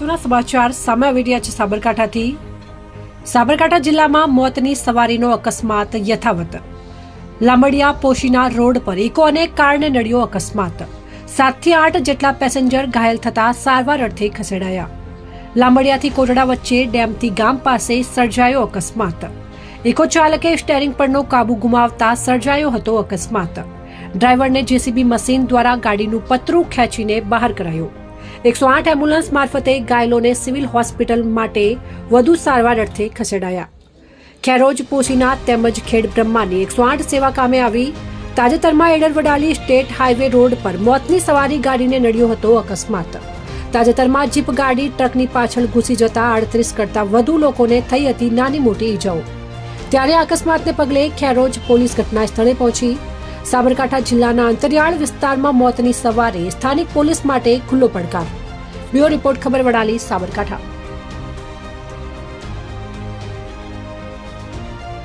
મહત્વના સમાચાર સામે આવી રહ્યા છે સાબરકાંઠા જિલ્લામાં મોતની સવારીનો અકસ્માત યથાવત। લાંબડિયા પોશીના રોડ પર ઇકો અને કારને નડ્યો અકસ્માત। 7 થી 8 જેટલા પેસેન્જર ઘાયલ થતા સારવાર અર્થે ખસેડાયા। લાંબડિયાથી કોટડા વચ્ચે ડેમથી ગામ પાસે સર્જાયો અકસ્માત। ઇકો ચાલકે સ્ટેરિંગ પરનો કાબુ ગુમાવતા સર્જાયો હતો અકસ્માત। ડ્રાઈવરને જેસીબી મશીન દ્વારા ગાડીનું પતરું ખેંચીને બહાર કરાયો। 108 એમ્બ્યુલન્સ મારફતે ઘાયલોને સિવિલ હોસ્પિટલ માટે વધુ સારવાર અર્થે ખસેડાયા। ખેરોજ પોશીના તેમજ ખેડ બ્રહ્માની 108 સેવા કામે આવી। તાજેતરમાં adder Vadali state highway road પર મોતની સવારી ગાડીને નડ્યો હતો અકસ્માત। તાજેતરમાં જીપ ગાડી ટ્રકની પાછળ ઘૂસી જતા 38 કરતા વધુ લોકોને થઈ હતી નાની મોટી ઈજાઓ। ત્યારે અકસ્માતને પગલે ખેરોજ પોલીસ ઘટના સ્થળે પહોંચી। સાબરકાંઠા જિલ્લાના અંતરિયાળ વિસ્તારમાં મોતની સવારે સ્થાનિક પોલીસ માટે ખુલ્લો પડકાર। બ્યુરો રિપોર્ટ, ખબર વડાલી, સાબરકાંઠા।